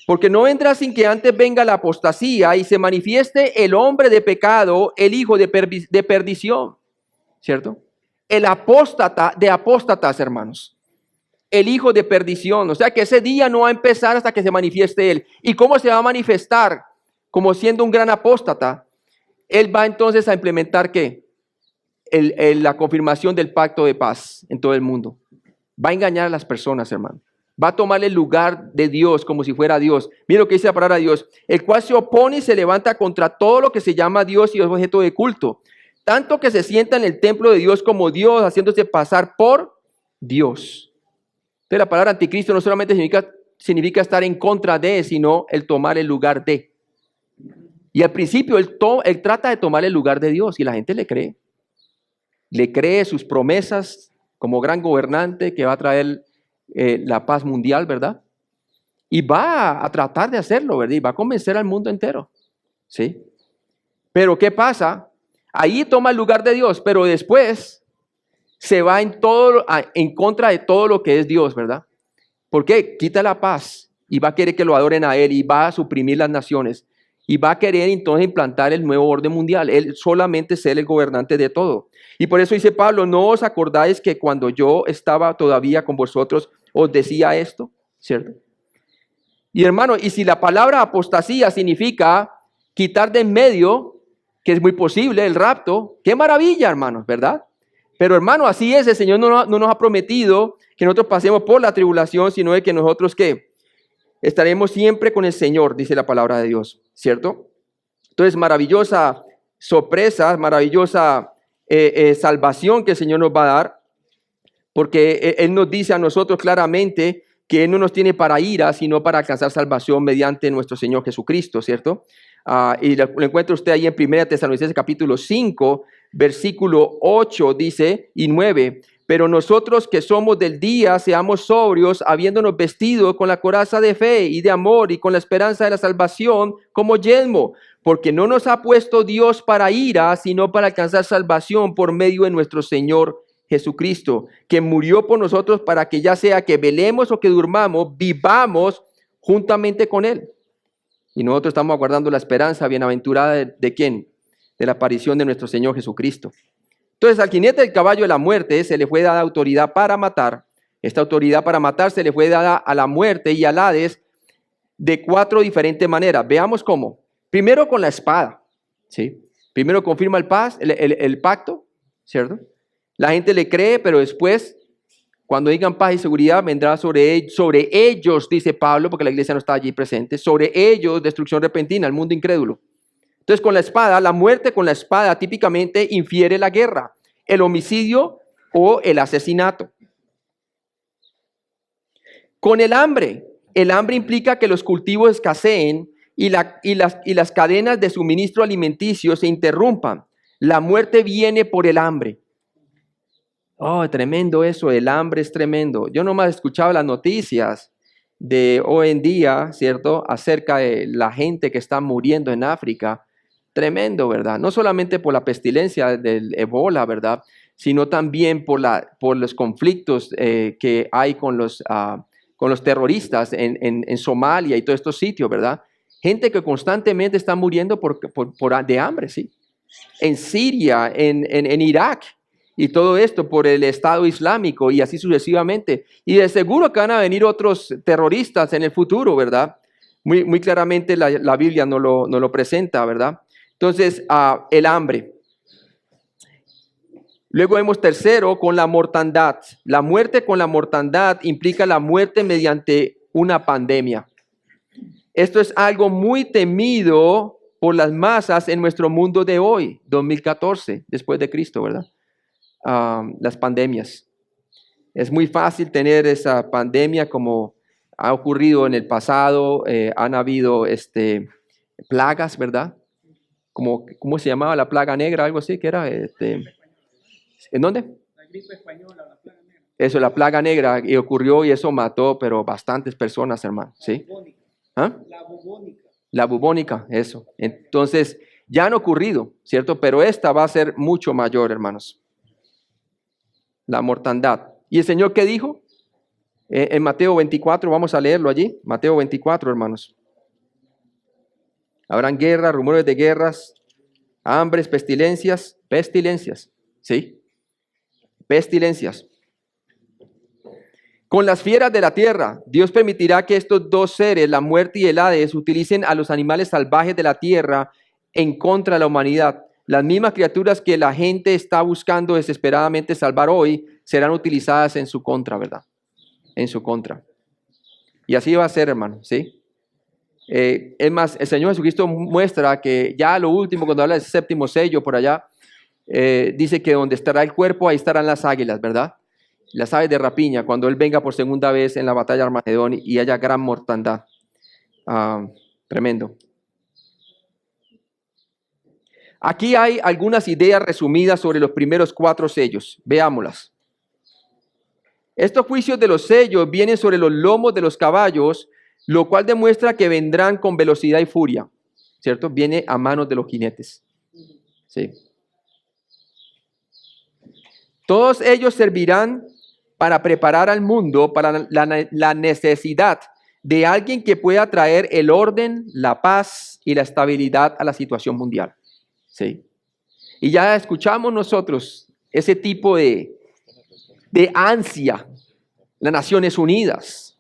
porque no vendrá sin que antes venga la apostasía y se manifieste el hombre de pecado, el hijo de perdición. ¿Cierto? el apóstata de apóstatas, hermanos. El hijo de perdición. O sea que ese día no va a empezar hasta que se manifieste él. ¿Y cómo se va a manifestar? Como siendo un gran apóstata. Él va entonces a implementar ¿qué? La confirmación del pacto de paz en todo el mundo. Va a engañar a las personas, hermano. Va a tomar el lugar de Dios como si fuera Dios. Mira lo que dice la palabra de Dios. El cual se opone y se levanta contra todo lo que se llama Dios y es objeto de culto. Tanto que se sienta en el templo de Dios como Dios, haciéndose pasar por Dios. Entonces la palabra anticristo no solamente significa estar en contra de, sino el tomar el lugar de. Y al principio él trata de tomar el lugar de Dios y la gente le cree. Le cree sus promesas como gran gobernante que va a traer la paz mundial, ¿verdad? Y va a tratar de hacerlo, ¿verdad? Y va a convencer al mundo entero, ¿sí? Pero ¿qué pasa? Ahí toma el lugar de Dios, pero después se va en contra de todo lo que es Dios, ¿verdad? ¿Por qué? Quita la paz y va a querer que lo adoren a Él y va a suprimir las naciones y va a querer entonces implantar el nuevo orden mundial. Él solamente ser el gobernante de todo. Y por eso dice Pablo, ¿no os acordáis que cuando yo estaba todavía con vosotros os decía esto? ¿Cierto? Y hermano, y si la palabra apostasía significa quitar de en medio, que es muy posible, el rapto, qué maravilla, hermanos, ¿verdad? Pero hermano, así es, el Señor no nos ha prometido que nosotros pasemos por la tribulación, sino de que nosotros, ¿qué? Estaremos siempre con el Señor, dice la palabra de Dios, ¿cierto? Entonces, maravillosa sorpresa, maravillosa salvación que el Señor nos va a dar, porque Él nos dice a nosotros claramente que Él no nos tiene para ira, sino para alcanzar salvación mediante nuestro Señor Jesucristo, ¿cierto? Y lo encuentra usted ahí en 1 Tesalonicenses capítulo 5, versículo 8, dice, y 9. Pero nosotros que somos del día, seamos sobrios, habiéndonos vestido con la coraza de fe y de amor y con la esperanza de la salvación como yelmo, porque no nos ha puesto Dios para ira, sino para alcanzar salvación por medio de nuestro Señor Jesucristo, que murió por nosotros para que ya sea que velemos o que durmamos, vivamos juntamente con Él. Y nosotros estamos aguardando la esperanza bienaventurada ¿de quién? De la aparición de nuestro Señor Jesucristo. Entonces al jinete del caballo de la muerte se le fue dada autoridad para matar. Esta autoridad para matar se le fue dada a la muerte y al Hades de 4 diferentes maneras. Veamos cómo. Primero con la espada, ¿sí? Primero confirma el pacto, ¿cierto? La gente le cree, pero después, cuando digan paz y seguridad, vendrá sobre ellos, dice Pablo, porque la iglesia no está allí presente, sobre ellos destrucción repentina, el mundo incrédulo. Entonces, con la espada, la muerte con la espada típicamente infiere la guerra, el homicidio o el asesinato. Con el hambre implica que los cultivos escaseen y las cadenas de suministro alimenticio se interrumpan. La muerte viene por el hambre. Oh, tremendo eso, el hambre es tremendo. Yo nomás escuchaba las noticias de hoy en día, ¿cierto? Acerca de la gente que está muriendo en África. Tremendo, ¿verdad? No solamente por la pestilencia del ébola, ¿verdad? Sino también por los conflictos que hay con los terroristas en Somalia y todos estos sitios, ¿verdad? Gente que constantemente está muriendo de hambre, ¿sí? En Siria, en Irak. Y todo esto por el Estado Islámico y así sucesivamente. Y de seguro que van a venir otros terroristas en el futuro, ¿verdad? Muy claramente la Biblia no lo presenta, ¿verdad? Entonces, el hambre. Luego vemos tercero con la mortandad. La muerte con la mortandad implica la muerte mediante una pandemia. Esto es algo muy temido por las masas en nuestro mundo de hoy, 2014, después de Cristo, ¿verdad? Las pandemias. Es muy fácil tener esa pandemia como ha ocurrido en el pasado. Han habido plagas, ¿verdad? ¿Cómo se llamaba la plaga negra? Algo así que era. ¿En dónde? La gripe española, la plaga negra. Eso, la plaga negra, y ocurrió y eso mató, pero bastantes personas, hermano. ¿Sí? La bubónica. La bubónica, eso. Entonces, ya han ocurrido, ¿cierto? Pero esta va a ser mucho mayor, hermanos. La mortandad. ¿Y el Señor qué dijo? En Mateo 24, vamos a leerlo allí. Mateo 24, hermanos. Habrán guerras, rumores de guerras, hambres, pestilencias, ¿sí? Pestilencias. Con las fieras de la tierra, Dios permitirá que estos dos seres, la muerte y el Hades, utilicen a los animales salvajes de la tierra en contra de la humanidad. Las mismas criaturas que la gente está buscando desesperadamente salvar hoy serán utilizadas en su contra, ¿verdad? En su contra. Y así va a ser, hermano, ¿sí? Es más, el Señor Jesucristo muestra que ya lo último, cuando habla del séptimo sello por allá, dice que donde estará el cuerpo, ahí estarán las águilas, ¿verdad? Las aves de rapiña, cuando Él venga por segunda vez en la batalla de Armagedón y haya gran mortandad. Tremendo. Aquí hay algunas ideas resumidas sobre los primeros 4 sellos. Veámoslas. Estos juicios de los sellos vienen sobre los lomos de los caballos, lo cual demuestra que vendrán con velocidad y furia, ¿cierto? Viene a manos de los jinetes. Sí. Todos ellos servirán para preparar al mundo para la necesidad de alguien que pueda traer el orden, la paz y la estabilidad a la situación mundial. Sí. Y ya escuchamos nosotros ese tipo de ansia, las Naciones Unidas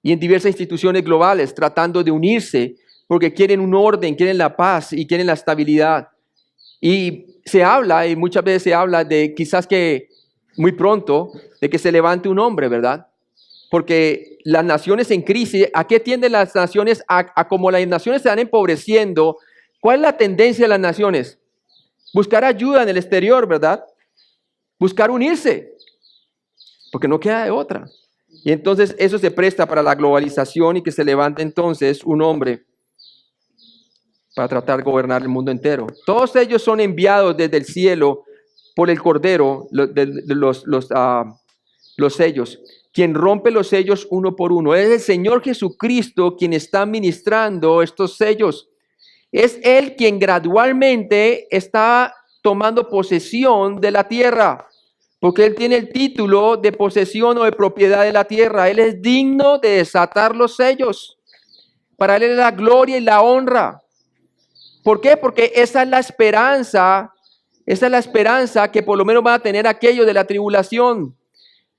y en diversas instituciones globales tratando de unirse porque quieren un orden, quieren la paz y quieren la estabilidad. Y se habla, y muchas veces se habla de quizás que muy pronto, de que se levante un hombre, ¿verdad? Porque las naciones en crisis, ¿a qué tienden las naciones? A como las naciones se van empobreciendo, ¿cuál es la tendencia de las naciones? Buscar ayuda en el exterior, ¿verdad? Buscar unirse, porque no queda de otra. Y entonces eso se presta para la globalización y que se levante entonces un hombre para tratar de gobernar el mundo entero. Todos ellos son enviados desde el cielo por el Cordero, los sellos, quien rompe los sellos uno por uno. Es el Señor Jesucristo quien está ministrando estos sellos. Es Él quien gradualmente está tomando posesión de la tierra, porque Él tiene el título de posesión o de propiedad de la tierra. Él es digno de desatar los sellos. Para Él es la gloria y la honra. ¿Por qué? Porque esa es la esperanza que por lo menos van a tener aquellos de la tribulación,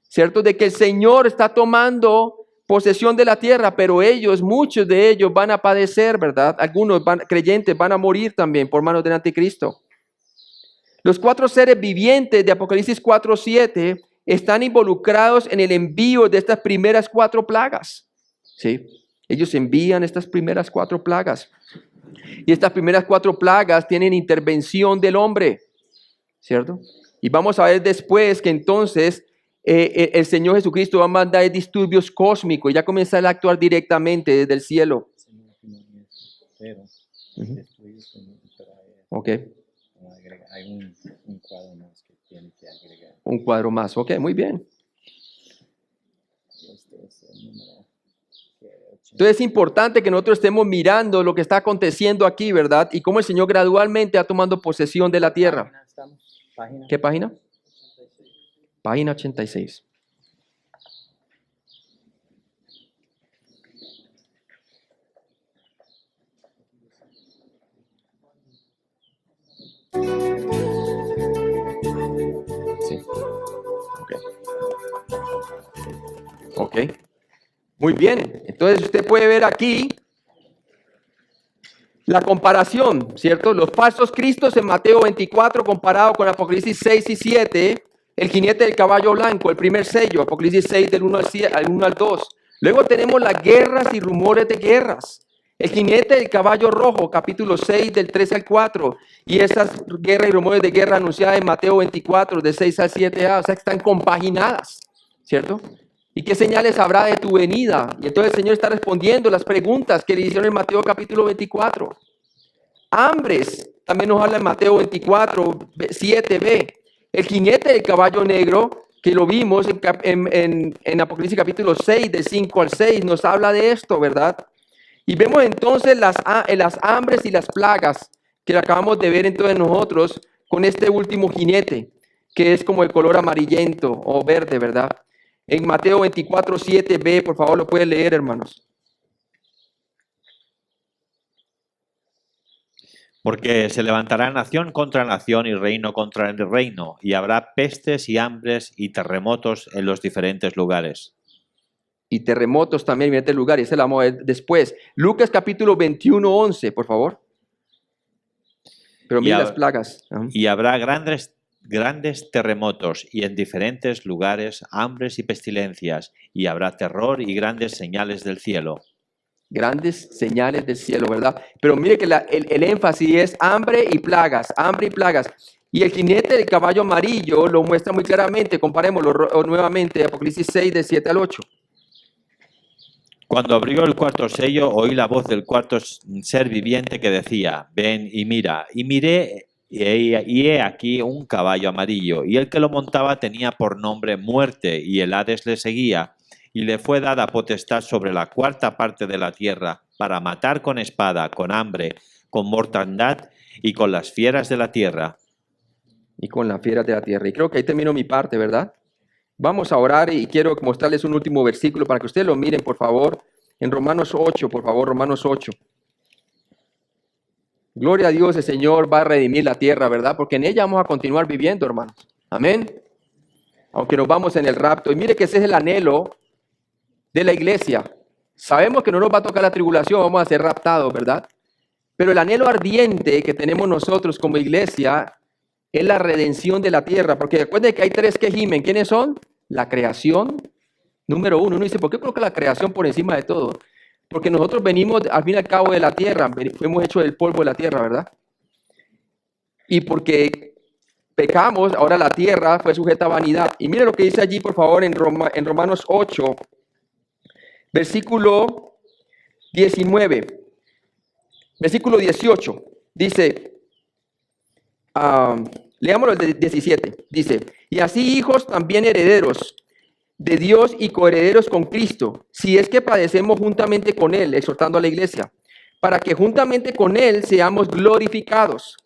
¿cierto? De que el Señor está tomando posesión de la tierra, pero ellos, muchos de ellos van a padecer, ¿verdad? Algunos creyentes van a morir también por manos del anticristo. Los 4 seres vivientes de Apocalipsis 4:7 están involucrados en el envío de estas primeras 4 plagas, ¿sí? Ellos envían estas primeras 4 plagas. Y estas primeras 4 plagas tienen intervención del hombre, ¿cierto? Y vamos a ver después que entonces el Señor Jesucristo va a mandar disturbios cósmicos y ya comienza a actuar directamente desde el cielo. Ok. Hay un cuadro más que tiene que agregar. Un cuadro más, ok, muy bien. Este es el número. Entonces es importante que nosotros estemos mirando lo que está aconteciendo aquí, ¿verdad? Y cómo el Señor gradualmente va tomando posesión de la tierra. Página. ¿Qué página? Página 86. Sí. Ok. Muy bien. Entonces usted puede ver aquí la comparación, ¿cierto? Los falsos cristos en Mateo 24 comparado con Apocalipsis 6 y 7, el jinete del caballo blanco, el primer sello, Apocalipsis 6 del 1 al 2. Luego tenemos las guerras y rumores de guerras. El jinete del caballo rojo, capítulo 6 del 3 al 4. Y esas guerras y rumores de guerra anunciadas en Mateo 24 de 6 al 7a, o sea que están compaginadas, ¿cierto? ¿Y qué señales habrá de tu venida? Y entonces el Señor está respondiendo las preguntas que le hicieron en Mateo capítulo 24. Hambres, también nos habla en Mateo 24, 7b. El jinete del caballo negro, que lo vimos en Apocalipsis capítulo 6, de 5 al 6, nos habla de esto, ¿verdad? Y vemos entonces las hambres y las plagas que acabamos de ver entonces nosotros con este último jinete, que es como el color amarillento o verde, ¿verdad? En Mateo 24, 7b, por favor, lo pueden leer, hermanos. Porque se levantará nación contra nación y reino contra el reino, y habrá pestes y hambres y terremotos en los diferentes lugares. Y terremotos también en este lugar, y ese lo vamos a ver después. Lucas capítulo 21, 11, por favor. Pero Y mira hab- las plagas. Ajá. Y habrá grandes terremotos y en diferentes lugares hambres y pestilencias, y habrá terror y grandes señales del cielo. Grandes señales del cielo, ¿verdad? Pero mire que el énfasis es hambre y plagas, hambre y plagas. Y el jinete del caballo amarillo lo muestra muy claramente. Comparémoslo nuevamente, Apocalipsis 6, de 7 al 8. Cuando abrió el cuarto sello, oí la voz del cuarto ser viviente que decía: ven y mira. Y miré, y he aquí un caballo amarillo, y el que lo montaba tenía por nombre Muerte, y el Hades le seguía, y le fue dada potestad sobre la cuarta parte de la tierra, para matar con espada, con hambre, con mortandad y con las fieras de la tierra. Y con las fieras de la tierra. Y creo que ahí termino mi parte, ¿verdad? Vamos a orar y quiero mostrarles un último versículo para que ustedes lo miren, por favor. En Romanos 8, por favor, Romanos 8. Gloria a Dios, el Señor va a redimir la tierra, ¿verdad? Porque en ella vamos a continuar viviendo, hermanos. Amén. Aunque nos vamos en el rapto. Y mire que ese es el anhelo de la iglesia. Sabemos que no nos va a tocar la tribulación, vamos a ser raptados, ¿verdad? Pero el anhelo ardiente que tenemos nosotros como iglesia es la redención de la tierra. Porque recuerden que hay tres que gimen. ¿Quiénes son? La creación, número uno. Uno dice, ¿por qué coloca la creación por encima de todo? Porque nosotros venimos al fin y al cabo de la tierra, fuimos hechos del polvo de la tierra, ¿verdad? Y porque pecamos, ahora la tierra fue sujeta a vanidad. Y mire lo que dice allí, por favor, en Romanos 8, versículo 19, versículo 18, dice, leámoslo el 17, dice, y así hijos también herederos de Dios y coherederos con Cristo, si es que padecemos juntamente con Él, exhortando a la iglesia, para que juntamente con Él seamos glorificados.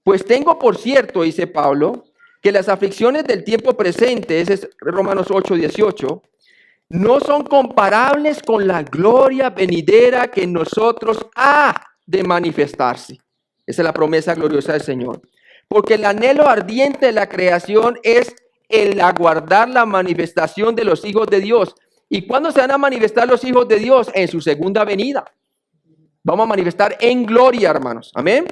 Pues tengo por cierto, dice Pablo, que las aflicciones del tiempo presente, ese es Romanos 8, 18, no son comparables con la gloria venidera que en nosotros ha de manifestarse. Esa es la promesa gloriosa del Señor. Porque el anhelo ardiente de la creación es el aguardar la manifestación de los hijos de Dios. ¿Y cuándo se van a manifestar los hijos de Dios? En su segunda venida. Vamos a manifestar en gloria, hermanos. Amén.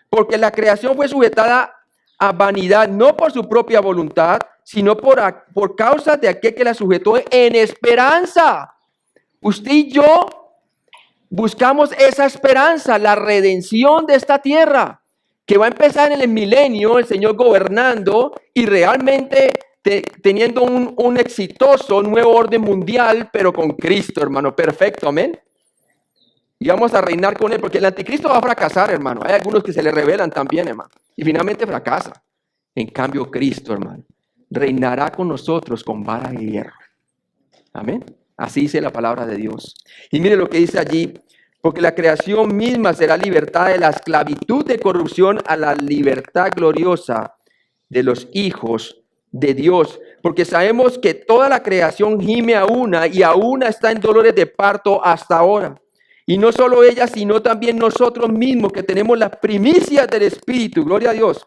Porque la creación fue sujetada a vanidad, no por su propia voluntad, sino por causa de aquel que la sujetó en esperanza. Usted y yo buscamos esa esperanza, la redención de esta tierra, que va a empezar en el milenio, el Señor gobernando y realmente teniendo un exitoso nuevo orden mundial, pero con Cristo, hermano, perfecto, amén. Y vamos a reinar con Él, porque el anticristo va a fracasar, hermano. Hay algunos que se le rebelan también, hermano, y finalmente fracasa. En cambio, Cristo, hermano, reinará con nosotros con vara de hierro. Amén. Así dice la palabra de Dios. Y mire lo que dice allí. Porque la creación misma será libertada de la esclavitud de corrupción a la libertad gloriosa de los hijos de Dios. Porque sabemos que toda la creación gime a una y a una está en dolores de parto hasta ahora. Y no solo ella, sino también nosotros mismos que tenemos las primicias del Espíritu. Gloria a Dios.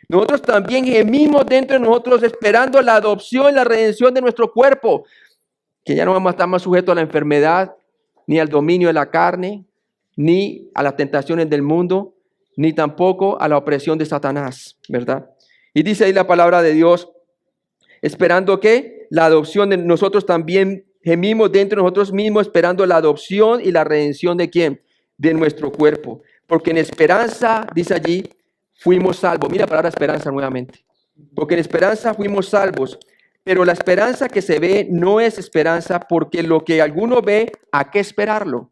Nosotros también gemimos dentro de nosotros esperando la adopción y la redención de nuestro cuerpo. Que ya no vamos a estar más sujetos a la enfermedad, ni al dominio de la carne, ni a las tentaciones del mundo, ni tampoco a la opresión de Satanás, ¿verdad? Y dice ahí la palabra de Dios, esperando que la adopción de nosotros también gemimos dentro de nosotros mismos, esperando la adopción y la redención de ¿quién? De nuestro cuerpo. Porque en esperanza, dice allí, fuimos salvos. Mira la palabra esperanza nuevamente. Porque en esperanza fuimos salvos. Pero la esperanza que se ve no es esperanza, porque lo que alguno ve, ¿a qué esperarlo?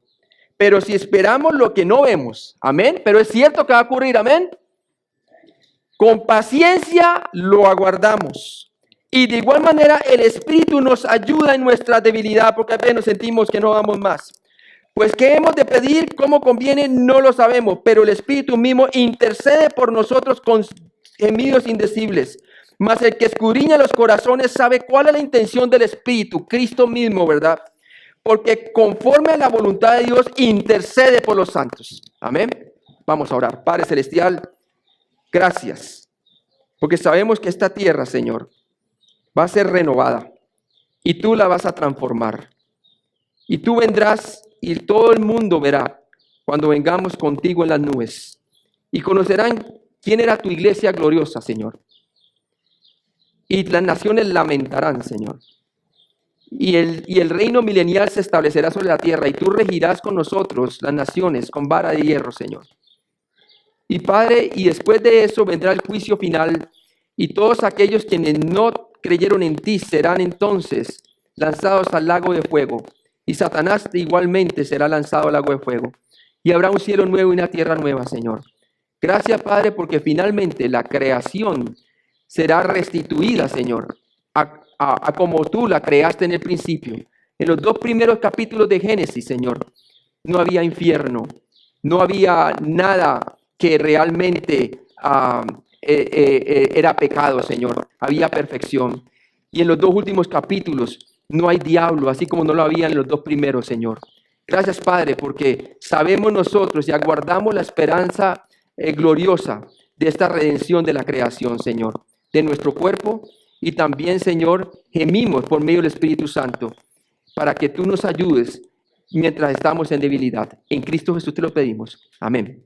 Pero si esperamos lo que no vemos, amén, pero es cierto que va a ocurrir, amén, con paciencia lo aguardamos. Y de igual manera el Espíritu nos ayuda en nuestra debilidad, porque a veces nos sentimos que no vamos más. Pues qué hemos de pedir, cómo conviene, no lo sabemos, pero el Espíritu mismo intercede por nosotros con gemidos indecibles. Mas el que escudriña los corazones sabe cuál es la intención del Espíritu, Cristo mismo, ¿verdad? Porque conforme a la voluntad de Dios intercede por los santos. Amén. Vamos a orar. Padre Celestial, gracias, porque sabemos que esta tierra, Señor, va a ser renovada y tú la vas a transformar. Y tú vendrás y todo el mundo verá cuando vengamos contigo en las nubes. Y conocerán quién era tu iglesia gloriosa, Señor. Y las naciones lamentarán, Señor. Y el reino milenial se establecerá sobre la tierra y tú regirás con nosotros las naciones con vara de hierro, Señor. Y Padre, y después de eso vendrá el juicio final y todos aquellos quienes no creyeron en ti serán entonces lanzados al lago de fuego. Y Satanás igualmente será lanzado al lago de fuego. Y habrá un cielo nuevo y una tierra nueva, Señor. Gracias, Padre, porque finalmente la creación será restituida, Señor, a como tú la creaste en el principio. En los 2 primeros capítulos de Génesis, Señor, no había infierno, no había nada que realmente era pecado, Señor. Había perfección. Y en los 2 últimos capítulos no hay diablo, así como no lo había en los 2 primeros, Señor. Gracias, Padre, porque sabemos nosotros y aguardamos la esperanza gloriosa de esta redención de la creación, Señor, de nuestro cuerpo. Y también, Señor, gemimos por medio del Espíritu Santo para que tú nos ayudes mientras estamos en debilidad. En Cristo Jesús te lo pedimos. Amén.